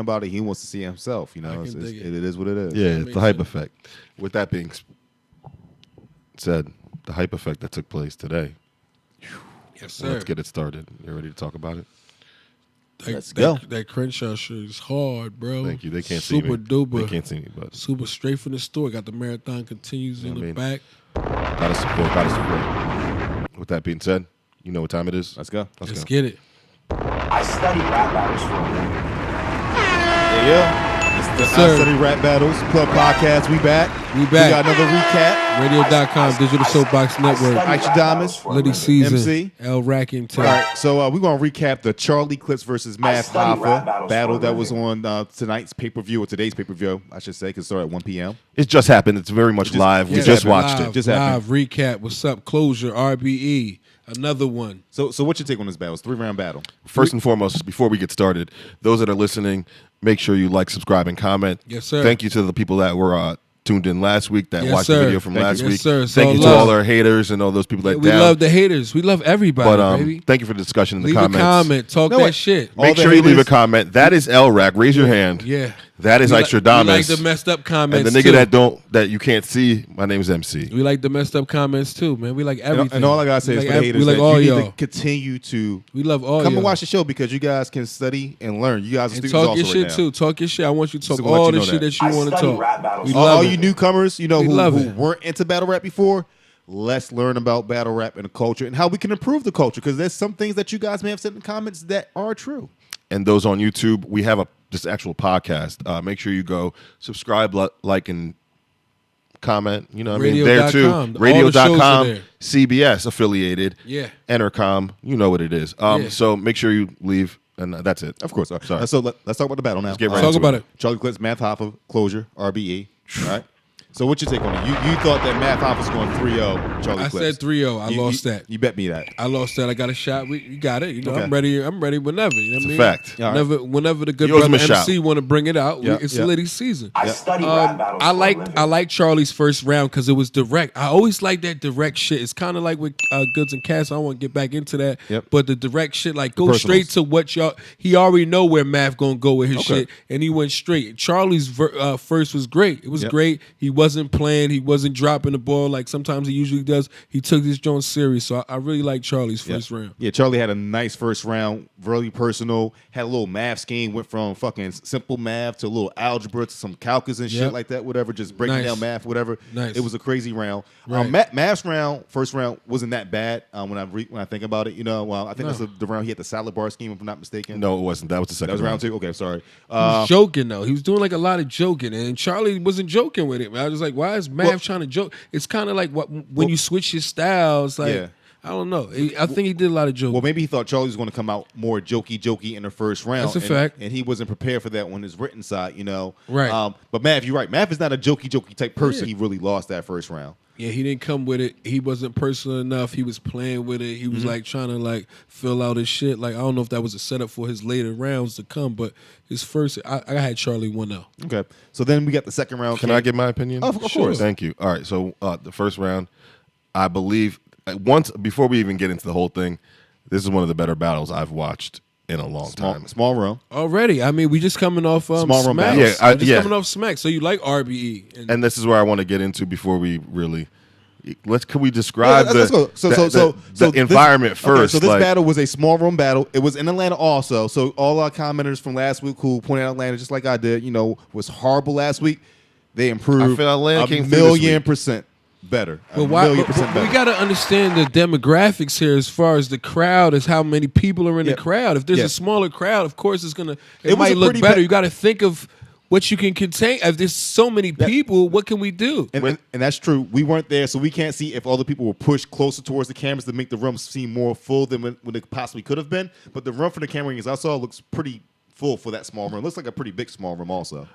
about it. He wants to see it himself. You know, it is what it is. Yeah, it's the hype effect. With that being said, the hype effect that took place today. Yes, sir. Let's get it started. You ready to talk about it? Let's go. That Crenshaw shirt is hard, bro. Thank you. They can't see me. Super duper. They can't see me, but super straight from the store. Got the marathon continues in the back. Gotta support. With that being said, you know what time it is. Let's go. Let's get it. I study rap battles for a living. Yeah. It's the I Study Rap Battles Club Podcast. We back. We got another recap. Radio.com, Digital Soapbox Network. Aisha Damas. Liddy Season. MC. L. Racking. All right, so we're going to recap the Charlie Clips versus Math Hoffa battle that was on tonight's pay-per-view, or today's pay-per-view, I should say, because it started at 1 p.m. It just happened. It's very much live. We just watched it. Just live recap. What's up? Closure. RBE. Another one. So what's your take on this battle? It's a 3-round battle. First and foremost, before we get started, those that are listening, make sure you like, subscribe, and comment. Yes, sir. Thank you to the people that were tuned in last week, that watched the video from last week. Yes, sir. Thank you to all our haters and all those people that we love the haters. We love everybody, baby. Thank you for the discussion in the leave comments. Leave a comment. Talk that shit. Make sure you leave a comment. That is L-Rack. Raise your hand. Yeah. That is Aisha Damas. We like the messed up comments, and the nigga that you can't see, my name is MC. We like the messed up comments too, man. We like everything. And all I gotta say is for the haters, we like all you need to continue to come and watch the show, because you guys can study and learn. You guys are students talk also your shit right now. too. Talk your shit. I want you to talk all the shit that you want to talk. All you newcomers, you know, who weren't into battle rap before, let's learn about battle rap and the culture and how we can improve the culture, because there's some things that you guys may have said in the comments that are true. And those on YouTube, we have this actual podcast. Make sure you go subscribe, like, and comment. You know what I mean? There too. Radio.com, CBS affiliated. Yeah. Entercom, you know what it is. So make sure you leave, and that's it. Of course. Sorry. So let's talk about the battle now. Let's get right talk about it. Charlie Clips, Math Hoffa, Closure, RBE. All right. So what's your take on it? You thought that Math Hoffa was going 3-0, Charlie Clips. I said 3-0. I lost that. You bet me that. I lost that. I got a shot. You got it. You know, okay. I'm ready whenever. You know what I mean? Fact. Whenever the good brother MC want to bring it out, it's Liddy Season. I study rap battles. I like Charlie's first round because it was direct. I always like that direct shit. It's kind of like with Goods and Cats. I don't want to get back into that. But the direct shit, like go straight to what y'all. He already know where Math gonna go with his shit, and he went straight. Charlie's first was great. It was great. He wasn't playing. He wasn't dropping the ball like sometimes he usually does. He took this joint serious. So I really like Charlie's first round. Yeah, Charlie had a nice first round, really personal. Had a little math scheme, went from fucking simple math to a little algebra to some calculus and shit like that, whatever, just breaking down math, whatever. Nice. It was a crazy round. Right. Math's round, first round, wasn't that bad when I think about it. You know, I think that's the round he had the salad bar scheme, if I'm not mistaken. No, it wasn't. That was the second round. That was round 2? Okay, sorry. He was joking, though. He was doing like a lot of joking, and Charlie wasn't joking with it. I was just like, why is Math trying to joke? It's kind of like when you switch your styles, like, I don't know. I think he did a lot of joking. Well, maybe he thought Charlie was going to come out more jokey in the first round. That's a fact. And he wasn't prepared for that on his written side, you know. Right. But Math, you're right. Math is not a jokey type person. He really lost that first round. Yeah, he didn't come with it. He wasn't personal enough. He was playing with it. He was like trying to like fill out his shit. Like, I don't know if that was a setup for his later rounds to come, but his first, I had Charlie 1-0. Okay. So then we got the second round. Can I give my opinion? Of course. Thank you. All right. So the first round, I believe, before we even get into the whole thing, this is one of the better battles I've watched in a long time. Small round. Already. I mean, we just coming off small round Smack. Yeah, coming off Smack. So you like RBE. And this is where I want to get into before we really... Can we describe let's go. the environment first? Okay, so this battle was a small room battle. It was in Atlanta also. So all our commenters from last week who pointed out Atlanta, just like I did, you know, was horrible last week. They improved I feel Atlanta a million% better. But we got to understand the demographics here as far as the crowd, is how many people are in the crowd. If there's a smaller crowd, of course it might look better. You got to think of what you can contain. If there's so many people, what can we do? And that's true. We weren't there, so we can't see if all the people were pushed closer towards the cameras to make the room seem more full than when it possibly could have been. But the room for the camera, as I saw, looks pretty full for that small room. It looks like a pretty big small room also.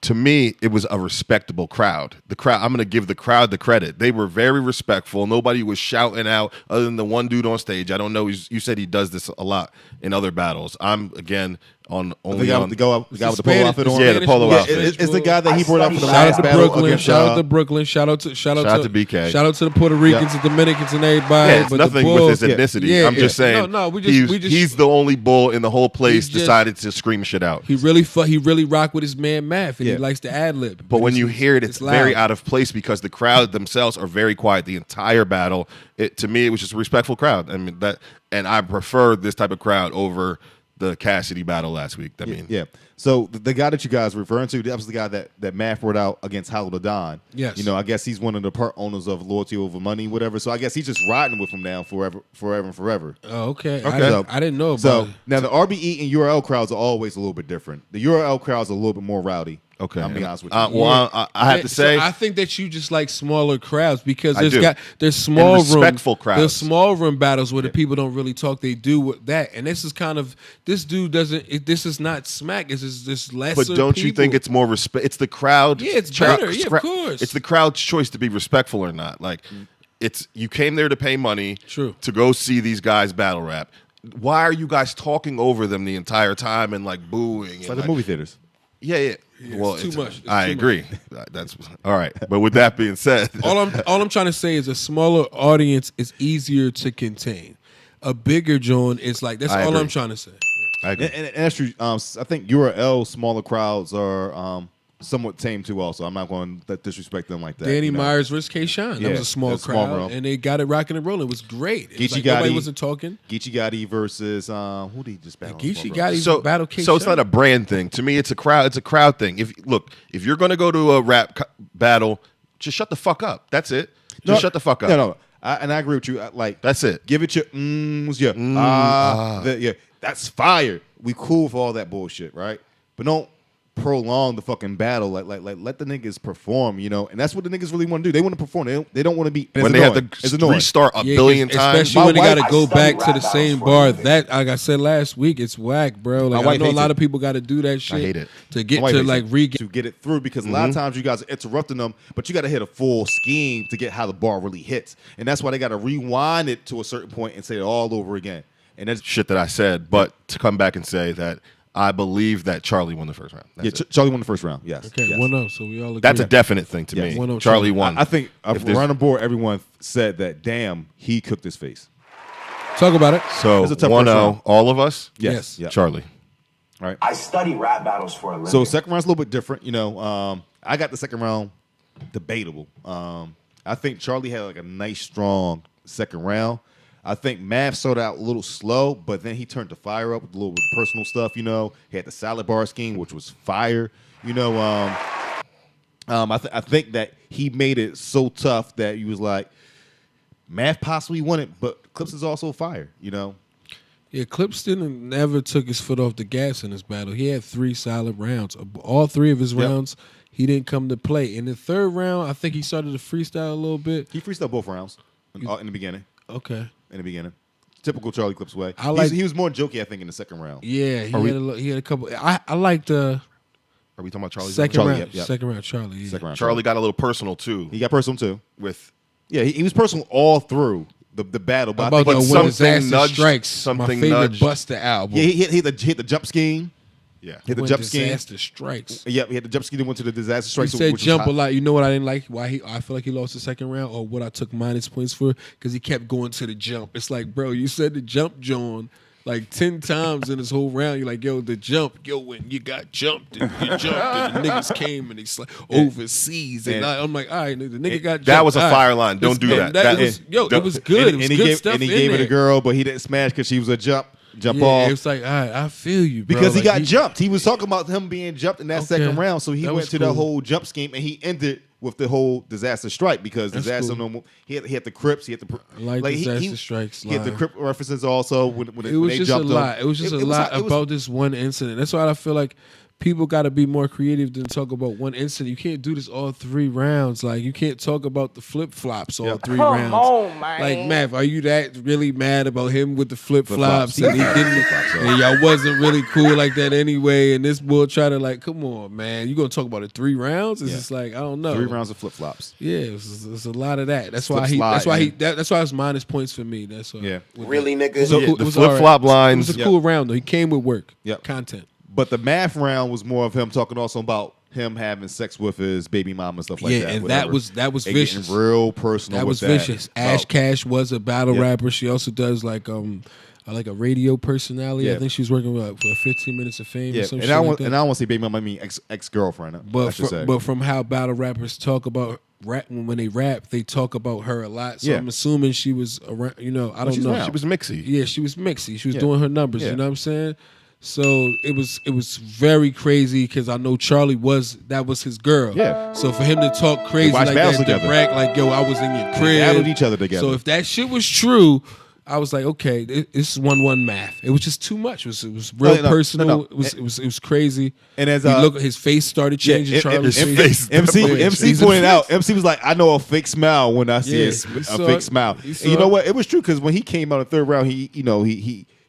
To me, it was a respectable crowd. The crowd. I'm going to give the crowd the credit. They were very respectful. Nobody was shouting out, other than the one dude on stage. I don't know. You said he does this a lot in other battles. I'm again on only on the guy with the polo outfit on. Yeah, the polo outfit. It's the guy that he brought out for the Shout last out to battle Brooklyn. against, Shout out to Brooklyn. Shout out to BK. Shout out to the Puerto Ricans and Dominicans and everybody. Yeah, it's but nothing with his ethnicity. Yeah, I'm just saying. No, he's the only bull in the whole place decided to scream shit out. He really rocked with his man Math, and he likes to ad lib. But when you hear it, it's very out of place because the crowd themselves are very quiet the entire battle. To me, it was just a respectful crowd. I mean and I prefer this type of crowd over the Cassidy battle last week. Yeah. So the guy that you guys are referring to, that was the guy that Math brought out against Hollow the Don. Yes. You know, I guess he's one of the part owners of Loyalty Over Money, whatever. So I guess he's just riding with him now forever and forever. Oh, okay. So, I didn't know about so it. now the RBE and URL crowds are always a little bit different. The URL crowds are a little bit more rowdy. Okay, I'm being honest with you. I have to say, I think that you just like smaller crowds because there's And small respectful room, crowds. There's small room battles where the people don't really talk. They do with that, and this is kind of this dude doesn't. This is not smack. This is this lesser. but don't you people. think it's more respect? It's the crowd. Yeah, it's better. Yeah, of course. It's the crowd's choice to be respectful or not. Like, it's you came there to pay money. True. To go see these guys battle rap. Why are you guys talking over them the entire time and like booing? It's like the movie theaters. Yeah. Well, it's too much. I agree. That's all right. But with that being said, all I'm trying to say is a smaller audience is easier to contain. A bigger joint is like that's all I'm trying to say. I agree. And that's true. I think URL smaller crowds are somewhat tame too. Also, I'm not going to disrespect them like that. Danny Myers versus K-Shine. That was a small crowd, room. And they got it rocking and rolling. It was great. It was Geechee nobody Gotti wasn't talking. Geechee Gotti versus who did he just battle? Geechee Gotti battle K-Shine. So it's not a brand thing. To me, it's a crowd. It's a crowd thing. If you're going to go to a rap battle, just shut the fuck up. That's it. Just shut the fuck up. No. And I agree with you. Like that's it. Give it your that's fire. We cool for all that bullshit, right? But don't prolong the fucking battle. Like let the niggas perform, you know. And that's what the niggas really want to do. They want to perform. They don't want to be when they have to restart a billion times. Especially when they got to go back to the same bar. That, like I said last week, it's whack, bro. Like I know a lot of people got to do that shit. I hate it. To get to like to get it through because a lot of times you guys are interrupting them, but you got to hit a full scheme to get how the bar really hits, and that's why they got to rewind it to a certain point and say it all over again. And that's shit that I said, but to come back and say that I believe that Charlie won the first round. Charlie won the first round. Yes. Okay, yes. 1-0. So we all agree. That's a definite thing to me. 1-0 Charlie won. I think around the board, everyone said that. Damn, he cooked his face. Talk about it. So 1-0, all of us. Yes. Charlie. All right. I study rap battles for a living. So second round's a little bit different. You know, I got the second round debatable. I think Charlie had like a nice, strong second round. I think Mav started out a little slow, but then he turned the fire up with a little bit of personal stuff. You know, he had the salad bar scheme, which was fire. You know, I think that he made it so tough that he was like, Mav possibly won it, but Clips is also fire. You know. Yeah, Clips never took his foot off the gas in this battle. He had 3 solid rounds. All 3 of his rounds, he didn't come to play. In the third round, I think he started to freestyle a little bit. He freestyled both rounds in the beginning. Okay. In the beginning. Typical Charlie Clips way. He was more jokey, I think, in the second round. Yeah, he had a couple. I like the. Are we talking about Charlie? Second round. Yep. Second round, Charlie. Yeah. Second round, Charlie got a little personal too. He got personal too. Yeah, he was personal all through the battle. But about I think something nudged, Strikes, my favorite Busta album. Yeah, he hit the jump scheme. Yeah, hit the jump scheme. Disaster Strikes. Yep, he had the jump scheme that went to the Disaster Strikes. He said jump a lot. You know what I didn't like? Why I feel like he lost the second round, or what I took minus points for? Because he kept going to the jump. It's like, bro, you said the jump, John, like 10 times in this whole round. You're like, yo, the jump, when you got jumped and you jumped and the niggas came and they overseas. And I'm like, all right, the nigga got jumped. That was a fire line. Don't do that. It was good. It was good stuff. And he gave it a girl, but he didn't smash because she was a jump off. It's like, all right, I feel you, bro. Because he got jumped. He was talking about him being jumped in that second round, so he went to the whole jump scheme, and he ended with the whole Disaster Strike because Disaster no more. He had the Crips. He had the Disaster Strikes. He had the Crip references also when it was they just jumped a lot. him. It was just a lot about this one incident. That's why I feel like people got to be more creative than talk about one incident. You can't do this all 3 rounds. Like, you can't talk about the flip flops all 3 rounds. Come on, man. Like, Mav, are you that really mad about him with the flip flops? And he didn't, and y'all wasn't really cool like that anyway. And this bull try to like, come on, man, you gonna talk about it 3 rounds? It's just like, I don't know. 3 rounds of flip flops. Yeah, it's a lot of that. That's why that's why it's minus points for me. That's why. Yeah. Really, nigga? The flip flop lines. It was a cool round though. He came with work. Yep. Content. But the math round was more of him talking also about him having sex with his baby mama and stuff like that. Yeah, and whatever. that was And vicious. getting real personal. That was vicious. Ash Cash was a battle rapper. She also does like a radio personality. I think she was working with for 15 Minutes of Fame or some shit like that. And I don't want to say baby mama, I mean ex-girlfriend. But from how battle rappers talk about when they rap, they talk about her a lot. So I'm assuming she was around. I don't know. She was mixy. Yeah, she was mixy. She was doing her numbers. You know what I'm saying? So it was very crazy because I know Charlie was his girl. Yeah. So for him to talk crazy like that, to brag like, yo, I was in your crib. They battled each other together. So if that shit was true, I was like, okay, this is 1-1 math. It was just too much. It was real personal. No. It was crazy. And as his face started changing. Charlie's face. MC pointed out. MC was like, I know a fake smile when I see a fake smile. And you know what? It was true because when he came out in the 3rd round,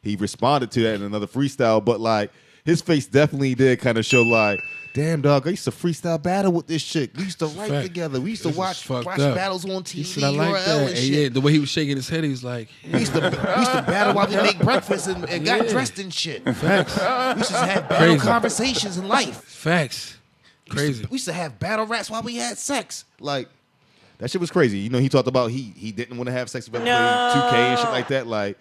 he responded to that in another freestyle, but like his face definitely did kind of show like, damn dog, I used to freestyle battle with this shit. We used to write together. We used to watch battles on TV. He said, I like that. And shit. The way he was shaking his head, he was like, we used to battle while we make breakfast and got dressed and shit. Facts. We used to have battle conversations in life. Facts. Crazy. We used to have battle raps while we had sex. Like that shit was crazy. He talked about he didn't want to have sex with everybody, 2K and shit like that. Like.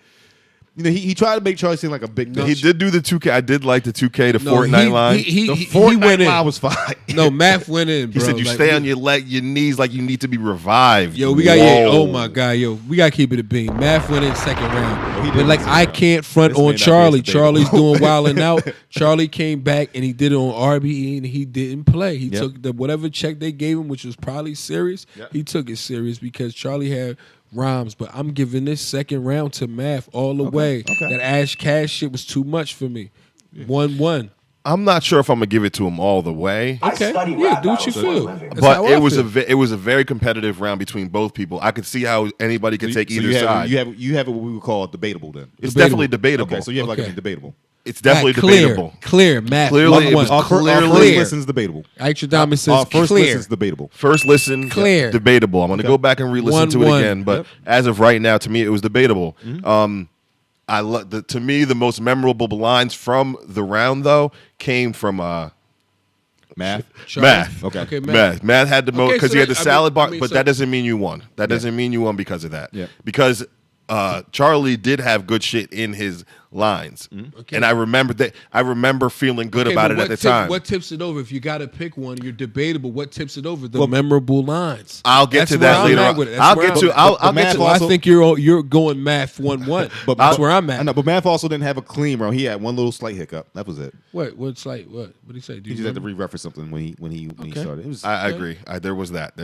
He tried to make Charlie seem like a big bitch. He did do the 2K. I did like the 2K, the Fortnite line. The Fortnite line was fine. No, Math went in, bro. He said you stay on your knees like you need to be revived. Yo, we got oh my God, we got to keep it a bean. Math went in 2nd round. But like I can't front on Charlie. Charlie's doing wilding out. Charlie came back and he did it on RBE and he didn't play. He took whatever check they gave him, which was probably serious. He took it serious because Charlie had rhymes, but I'm giving this 2nd round to Math all the way. That Ash Cash shit was too much for me. 1-1. I'm not sure if I'm gonna give it to him all the way. Okay, yeah, do what you feel. But it was a very competitive round between both people. I could see how anybody could take either side. You have it what we would call debatable then. It's definitely debatable. Okay, so you have like a debatable. It's definitely debatable. Clear, Math. Clearly, it was Our first listen is debatable. Extra Diamond says Our first clear. listen is debatable. First listen, clear. debatable. I'm going to go back and re-listen to it again. But as of right now, to me, it was debatable. To me, the most memorable lines from the round, though, came from Math. Math. Okay. Math. Math had the most because he had the salad bar, but so that doesn't mean you won. That doesn't mean you won because of that. Yeah. Because Charlie did have good shit in his lines, and I remember that. I remember feeling good about it at the time. What tips it over? If you got to pick one, you're debatable. What tips it over? The memorable lines. I'll get to that later on. I'll get to. I think you're going Math 1-1, but that's where I'm at. I know, but Math also didn't have a clean round. He had one little slight hiccup. That was it. What's like what? What did he say? He just had to re-reference something when he started. It was, I agree. There was that.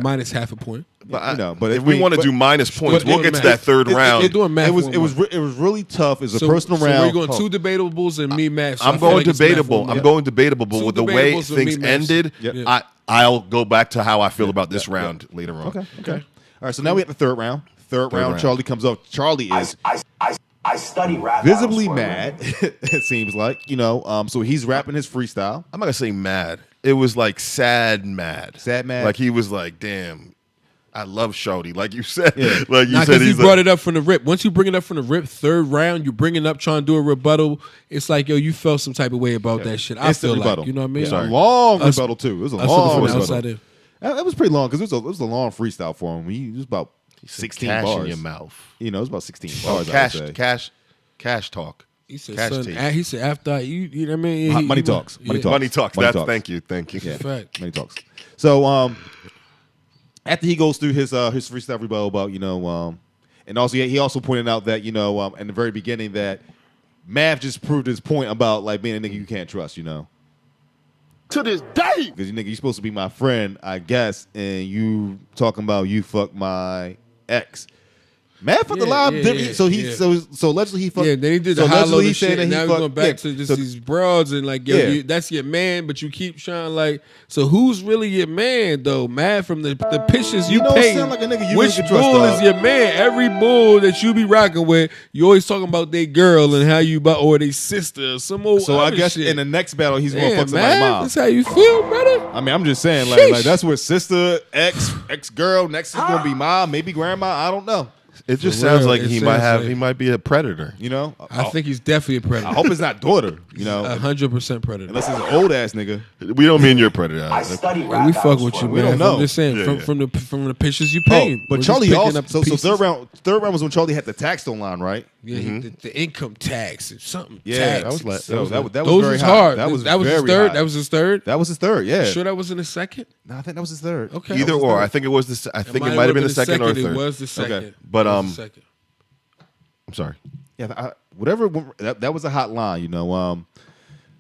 Minus half a point. But but if we want to do minus points, we'll get to that 3rd round. It was really tough. It was a personal round. So we're going 2 debatables and me Math. So I'm going debatable. I'm going debatable, but with the way things ended, I'll go back to how I feel about this round later on. Okay. All right, so now we have the 3rd round. Third round, Charlie comes up. Charlie is I study rap visibly mad. It seems like so he's rapping his freestyle. I'm not gonna say mad. It was like sad mad. Sad mad. Like he was like, damn. I love Shorty, like you said. Yeah. Like you said, he brought it up from the rip. Once you bring it up from the rip, 3rd round, you bring it up trying to do a rebuttal. It's like, yo, you felt some type of way about that shit. I feel rebuttal. like, you know what I mean? Yeah. Long rebuttal too. It was a long rebuttal. That was pretty long because it was a long freestyle for him. He was about 16 cash bars in your mouth. It was about 16 bars. Cash talk. He said, he said after you know what I mean? Money talks. Money talks. Thank you. Yeah. Money talks. So after he goes through his freestyle rebuttal about and also he also pointed out that in the very beginning that Mav just proved his point about like being a nigga you can't trust. To this day, because you're supposed to be my friend, I guess, and you talking about you fuck my ex. Mav fucked a lot. So allegedly he fucked. Yeah, then he did the hollow shit. And now he's going back to just these broads and like, yo, that's your man, but you keep trying like. So who's really your man though? Mav from the pictures you paint. Sound like a nigga you which really can trust, bull dog. is your man? Every bull that you be rocking with, you always talking about their girl and how you or their sister or some old. So I other guess shit. in the next battle he's gonna fuck somebody's Mav, mom. that's how you feel, brother. I mean, I'm just saying, like that's what sister, ex girl, next is gonna be mom, maybe grandma. I don't know. It just For sounds real, like it he sounds might like- he might be a predator. You know, I think he's definitely a predator. I hope it's not daughter. You know, 100% predator. unless it's an old ass nigga. We don't mean you're a predator. I study Yeah, rap. we fuck with you, We man. don't know. I'm just saying Yeah, from the pictures you Oh, paint. but We're just Charlie picking also. up So pieces. third round was when Charlie had the tax stone line, right? Yeah, the income tax or something. Yeah, tax. that was So that was Those very was high. hard. That was his very third. high. That was his third. That was his third. Yeah. Sure, that wasn't his second. No, I think that was his third. Okay, Either That was or. his I think it was the. I third. think it might have been the the second or It third. was the second. Okay. But, It was the second. I'm sorry. Yeah, whatever. That was a hot line, you know.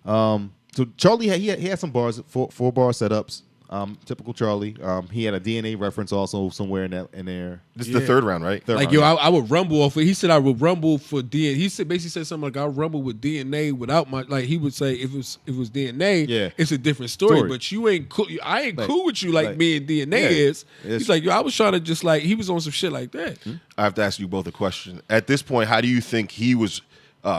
So Charlie had some bars, four bar setups. Typical Charlie. He had a DNA reference also somewhere in there. This is the third round, right? Third Like round. I would rumble off. He said I would rumble for DNA. He basically said something like I rumble with DNA without my. Like he would say if it was DNA, Yeah. it's a different story. But you ain't cool. I ain't cool with you like me and DNA yeah. is. It's- He's like, yo, I was trying to just like he was on some shit like that. I have to ask you both a question. At this point, how do you think he was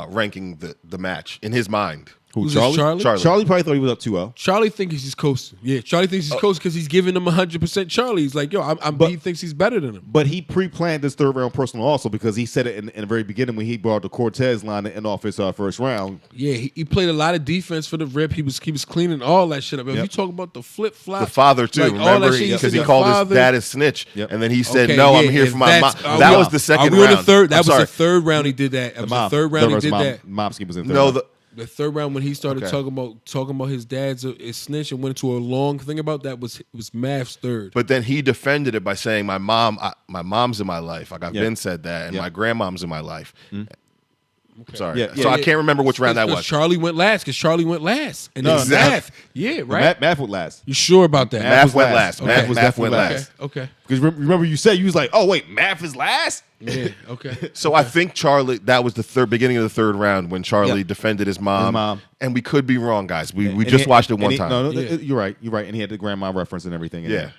ranking the match in his mind? Who, Who's this, Charlie? Charlie probably thought he was up 2-0. Charlie thinks he's coasting. Yeah, Charlie thinks he's coasting because he's giving him 100% Charlie. He's like, yo, he thinks he's better than him. But he pre-planned this third round personal also because he said it in the very beginning when he brought the Cortez line to end off his first round. Yeah, he played a lot of defense for the rip. He was cleaning all that shit up. If you talk about the flip flop, The father too, like, all remember? that shit, Because he said called the his father. dad a snitch, Yep. and then he said, Okay, "No, yeah, I'm here if for my mom." that's- That are was we- the second are we on round. the third? That I'm was sorry. the third round he did that. That was the third round he did that. Momsky was in third No, round. The third round when he started Okay. talking about his dad's his snitch and went into a long thing about that was Mav's third. But then he defended it by saying, "My mom's in my life. Like I've been said that, and Yeah. my grandmom's in my life." Sorry, Yeah, so I can't remember which round that was. Charlie went last because Charlie went last. And No, then Mav- Mav, yeah, right. Math would last. You sure about that? Math was went last. last. Okay. Math was Math definitely was last. Okay. Because remember you said you was like, oh wait, Math is last. Yeah. Okay. So I think Charlie, that was the beginning of the third round when Charlie Yep. defended his mom. His mom. And we could be wrong, guys. We And just he- watched it and one he- time. No, Yeah. you're right. You're right. And he had the grandma reference and everything. In Yeah.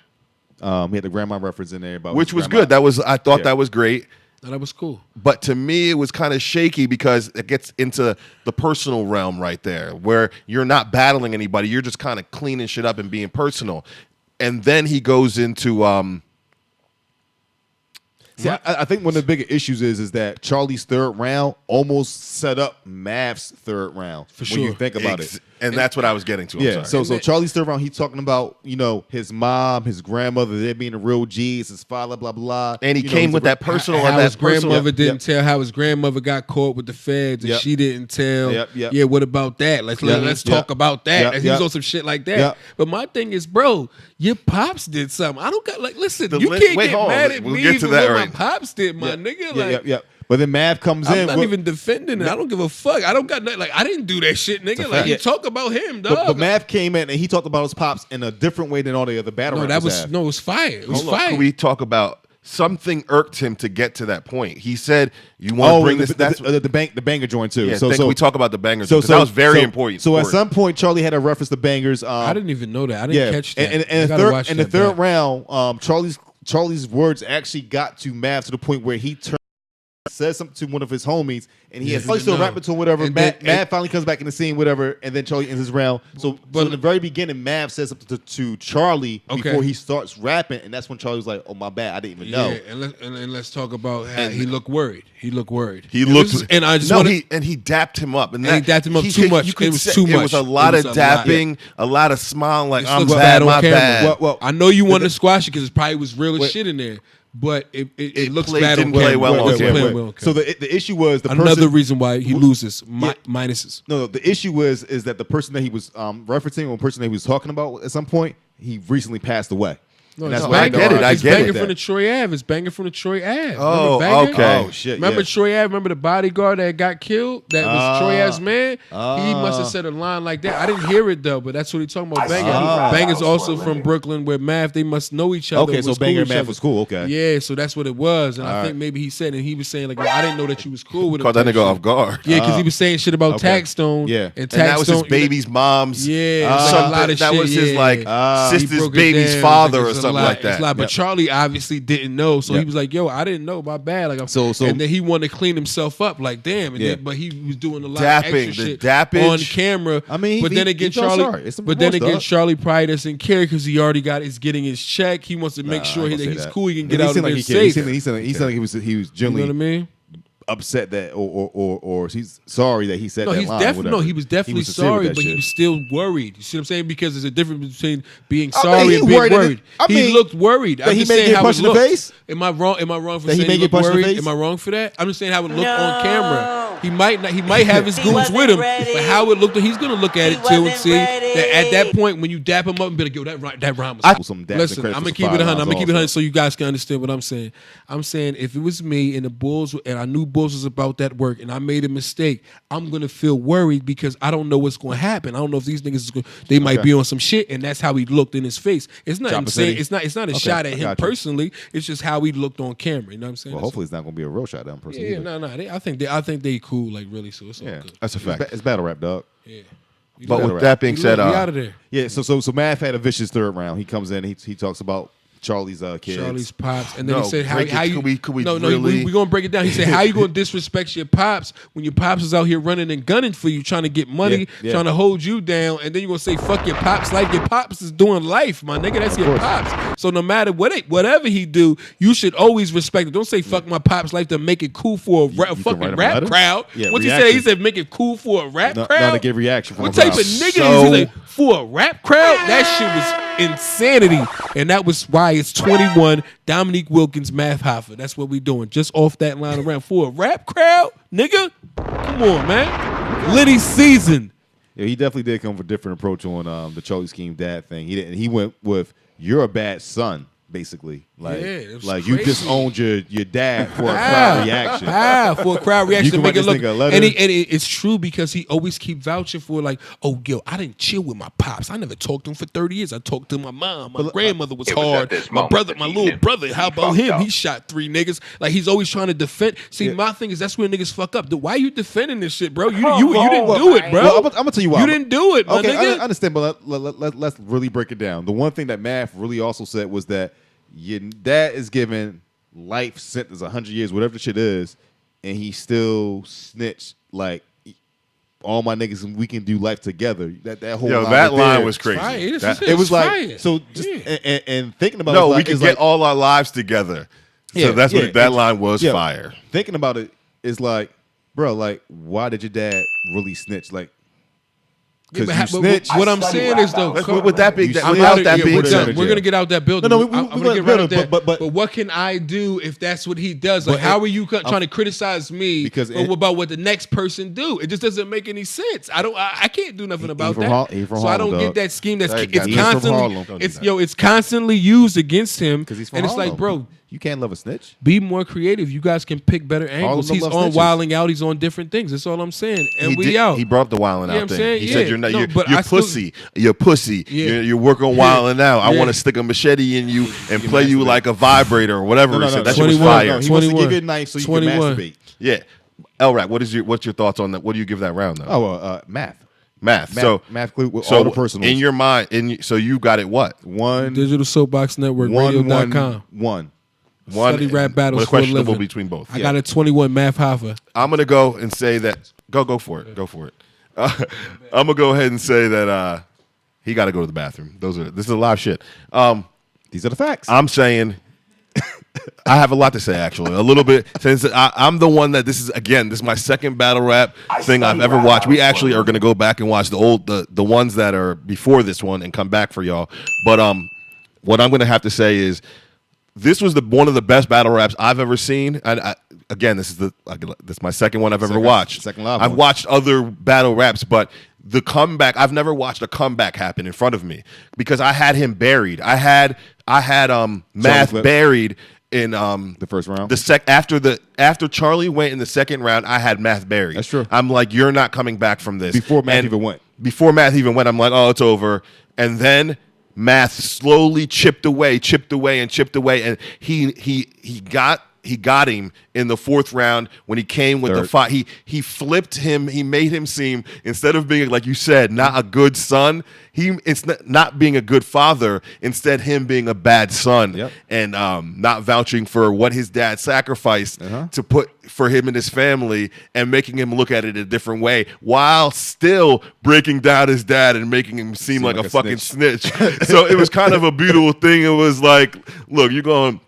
there. He had the grandma reference in there about Which his was grandma. good. I thought Yeah. that was great. No, that was cool. But to me, it was kind of shaky because it gets into the personal realm right there, where you're not battling anybody. You're just kind of cleaning shit up and being personal. And then he goes into See, I think one of the bigger issues is that Charlie's third round almost set up Mav's third round. For When you sure. think about it. and that's what I was getting to. I'm Yeah, sorry. so Charlie's third round, he's talking about, his mom, his grandmother, they being a real G's, his father, blah, blah, blah. And he came he's with a- that personal How and his that personal. grandmother Yep, didn't tell. How his grandmother got caught with the feds and Yep. she didn't tell. Yep, yep. Yeah, what about that? Let's Yep, talk about that. yep, And he was yep. on some shit like that. Yep. But my thing is, bro, your pops did something. I don't got listen. The You list- can't wait, get hold on. mad at We'll me get to for that what right. my pops did, my nigga. Like, yeah. But then Mav comes I'm in. not with- even defending it. I don't give a fuck. I don't got nothing. Like I didn't do that shit, nigga. Like you fact. talk about him, dog. but Mav came in and he talked about his pops in a different way than all the other battle no, that rappers was have. no, it was fire. It was Hold on. fire. Can we talk about something irked him to get to that point? He said, "You want to bring this?" That's the banger joint too. yeah. So we talk about the bangers. so because that was very important. So at some point, Charlie had a reference to bangers. I didn't even know that. I didn't catch that. And I gotta watch in the that third back. round, Charlie's words actually got to Mav to the point where he says something to one of his homies, and he has he still didn't know. rapping to him, whatever. And Mav then- finally comes back in the scene, whatever, and then Charlie ends his round. So in the very beginning, Mav says something to Charlie Okay. before he starts rapping, and that's when Charlie was like, "Oh my bad, I didn't even know." Yeah, and let's talk about how he looked worried. He looked worried. He And looked, this is- and I just no, want he dapped him up, And he dapped him up too could- much. You could It was say- too It was much. a lot It of was a lot. dapping, a lot of smiling, like This I'm looks bad, bad on my camera. bad. Well, I know you wanted to squash it because it probably was real as shit in there, but it looks bad on didn't play camera. well on It camera. played well on So camera. the issue was the Another person, reason why he loses minuses. No, the issue is that the person that he was referencing, or the person that he was talking about at some point, he recently passed away. No, that's no, why I get it. I It's get banging it. from the Troy Ave. It's banging from the Troy Ave. Oh, Remember Banging? okay. Oh shit. Remember yeah. Troy Ave? Remember the bodyguard that got killed? That was Troy Ave's man? He must have Ah. said a line like that. I didn't hear it though, but that's what he's talking about. I Banger. studied rap Banger's battles also for a from living. Brooklyn, where Math, they must know each other. Okay, so was cool Banger with and each Math other. was cool. Okay. Yeah, so that's what it was. And I All think right. maybe he said, and he was saying, like, I didn't know that you was cool with him. Caught that type nigga shit. off guard. Yeah, because he was saying shit about Okay. Taxstone. Yeah. And And that was his Taxstone- baby's mom's. Yeah, it's like a something- lot of that shit. was his yeah. like He sister's broke it baby's down. father or It's a something lot. like It's that. a lot. But Yep. Charlie obviously didn't know, so Yep. he was like, "Yo, I didn't know. My bad." Like, So- and then he wanted to clean himself up. Like, damn. And Yeah. then, but he was doing a lot Dapping, of extra the shit dappage. on camera. I mean, but he- then again, he felt Charlie. sorry. It's some But then remorse, again, dog. Charlie probably doesn't care because he already is getting his check. He wants to make Nah, sure I that ain't gonna he's say that. cool. He can And get he out of seemed there like he cared. He safe. seemed like he was You know genuinely what I mean? upset that or he's sorry that he said No, that he's line. definitely whatever. he was definitely sincere with sorry, that but he shit. was still worried. You see what I'm saying? Because there's a difference between being I mean, sorry he and being worried. worried. I He mean, looked worried. that I'm he just may saying get how punched it in the looked. face? Am I wrong? Am I wrong for That he saying may he get looked punched in the worried? face? Am I wrong for that? I'm just saying how it looked on camera. He might have his He goons wasn't with him, ready. but how it looked, he's gonna look at He it too and wasn't see ready. that at that point when you dap him up and be like, yo, that rhyme was. Some daps and Listen, credits I'm for gonna keep some it 100. fire I'm gonna keep lines it 100 also. so you guys can understand what I'm saying. I'm saying if it was me and the Bulls and I knew Bulls was about that work and I made a mistake, I'm gonna feel worried because I don't know what's gonna happen. I don't know if these niggas is gonna, they might be on some shit, and that's how he looked in his face. It's not Chopper saying City. it's not a Okay, shot at I him got you. personally. It's just how he looked on camera. You know what I'm saying? Well, hopefully it's not gonna be a real shot down person. Yeah, either. no. I think they cool, like really. So it's all Yeah, good. That's a fact. It's battle rap, dog. Yeah. But better with that being We said, out of there. Yeah, so Math had a vicious third round. He comes in, he talks about Charlie's kids. Charlie's pops, and then No, he said, "How break it. you?" Could we no, really- we gonna break it down. He said, "How you gonna disrespect your pops when your pops is out here running and gunning for you, trying to get money, Yeah. trying to hold you down, and then you gonna say fuck your pops like your pops is doing life, my nigga. That's your pops. So no matter whatever he do, you should always respect it. Don't say fuck my pops life to make it cool for a you can fucking write him a rap letter? crowd. Yeah, What he reaction. said make it cool for a rap Not crowd. to give reaction from What the type crowd. of nigga So- is he? Like, for a rap crowd? That shit was insanity. And that was why it's 21 Dominique Wilkins Math Hoffa. That's what we doing. Just off that line around. For a rap crowd? Nigga? Come on, man. Liddy season. Yeah, he definitely did come with a different approach on the Charlie Scheme dad thing. He didn't. He went with "you're a bad son," basically. Like, Yeah, it was like you crazy. disowned your dad for a crowd reaction. For a crowd reaction You to can make write it look. this nigga a letter. And it's true because he always keep vouching for like, oh, yo, I didn't chill with my pops. I never talked to him for 30 years. I talked to my mom. My grandmother was It was hard. at this My moment brother, that my he little knew brother, how he about fucked him? up. He shot 3 niggas. Like he's always trying to defend. See, my thing is that's where niggas fuck up. Why are you defending this shit, bro? You didn't do it, bro. Well, I'm gonna tell you why. You didn't do it, my Okay, nigga. I understand, but let's really break it down. The one thing that Math really also said was that your dad is given life sentence, 100 years, whatever the shit is, and he still snitched like all my niggas and we can do life together. That whole Yo, line that right line there, was crazy. Fire. It's- That- it's- It was like fire. so. Just Yeah. and thinking about no, it, we could get all our lives together. Yeah, So that's yeah, what that and- line was. yeah. Fire. Thinking about it is like, bro, like why did your dad really snitch? Like, Yeah, because but you snitch. what I'm study saying rap is though, battles. With that being, You I'm without out that of, being we're said- done. said, We're gonna get out that building. No, I'm gonna get right out that. but- what can I do if that's what he does? Like, But how are you trying to criticize me because about what the next person do? It just doesn't make any sense. I can't do nothing about from that. he from So I don't Harlem, get dog. that scheme. That's Hey, it's he's from constantly Harlem. Don't do it's constantly used against him. Because he's from and it's Harlem. like, bro, you can't love a snitch. be more creative. You guys can pick better angles. don't He's love on snitches. wilding out. He's on different things. That's all I'm saying. And we out. He brought up the wilding You know out what I'm thing. saying? He Yeah. said you're not No, you're, but you're I still- pussy. You're pussy. Yeah. You're working wilding out. I Yeah. want to stick a machete in you and play you like a vibrator or whatever. he said. That shit was 21. fire. No, he wants to 21. give you a knife so you 21. can masturbate. Yeah. Elrac, what's your thoughts on that? What do you give that round though? Oh, math. Math. Math. So math clue with so all the personals. in your mind, so you got it what? one, Digital Soapbox Network, radio.com. one. One Study rap battles with a for a questionable living. between both. I got a 21 Math Hoffa. I'm gonna go and say that. Go for it. Go for it. I'm gonna go ahead and say that he got to go to the bathroom. This is a live shit. These are the facts. I'm saying I have a lot to say actually. A little bit since I'm the one that this is my second battle rap thing I've study ever rap watched. We battles actually for a are gonna go back and watch the ones that are before this one and come back for y'all. But what I'm gonna have to say is this was one of the best battle raps I've ever seen. And again, this is my second one I've ever watched. second live I've one. watched other battle raps, but the comeback, I've never watched a comeback happen in front of me because I had him buried. I had I had Math buried in the first round. After Charlie went in the second round, I had Math buried. That's true. I'm like, you're not coming back from this. Before Math even went. Before Math even went, I'm like, oh, it's over. And then Math slowly chipped away, and he got him in the fourth round when he came with the fight. He flipped him. He made him seem, instead of being, like you said, not a good son, it's not being a good father, instead him being a bad son and not vouching for what his dad sacrificed to put for him and his family, and making him look at it a different way, while still breaking down his dad and making him seem like a fucking snitch. So it was kind of a beautiful thing. It was like, look, you're going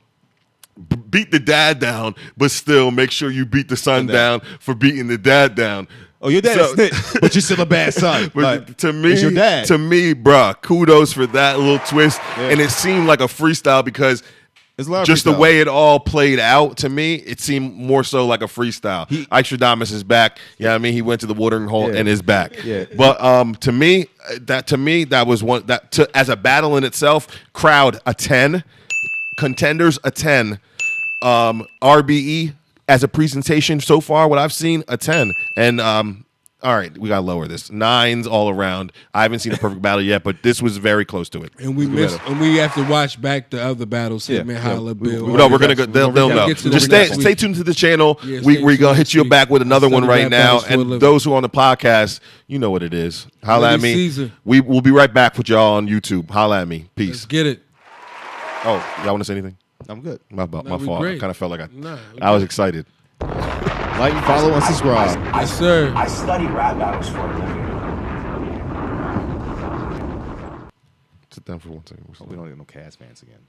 beat the dad down, but still make sure you beat the son down for beating the dad down. Oh, your dad is snitch, but you're still a bad son. But like, to me, it's your dad. Bruh, kudos for that little twist. Yeah. And it seemed like a freestyle because just the way it all played out, to me, it seemed more so like a freestyle. Ike is back. Yeah, I mean, he went to the watering hole and is back. Yeah. But to me, that was one as a battle in itself. Crowd a 10, contenders a 10. RBE as a presentation so far, what I've seen, a 10. And all right, we gotta lower this. 9s all around. I haven't seen a perfect battle yet, but this was very close to it. And we have to watch back the other battles. Holla, Bill. No, we're gonna go. They'll know. Just stay tuned to the channel. Yeah, we're gonna hit you back with another one right now. And those who are on the podcast, you know what it is. Holla at me. Caesar. We'll be right back with y'all on YouTube. Holla at me. Peace. Let's get it. Oh, y'all want to say anything? I'm good. My fault. Great. I kind of felt like I was excited. Like, follow, and subscribe. Yes, sir. I study rap battles for a living. Sit down for 1 second. We don't need no Cavs fans again.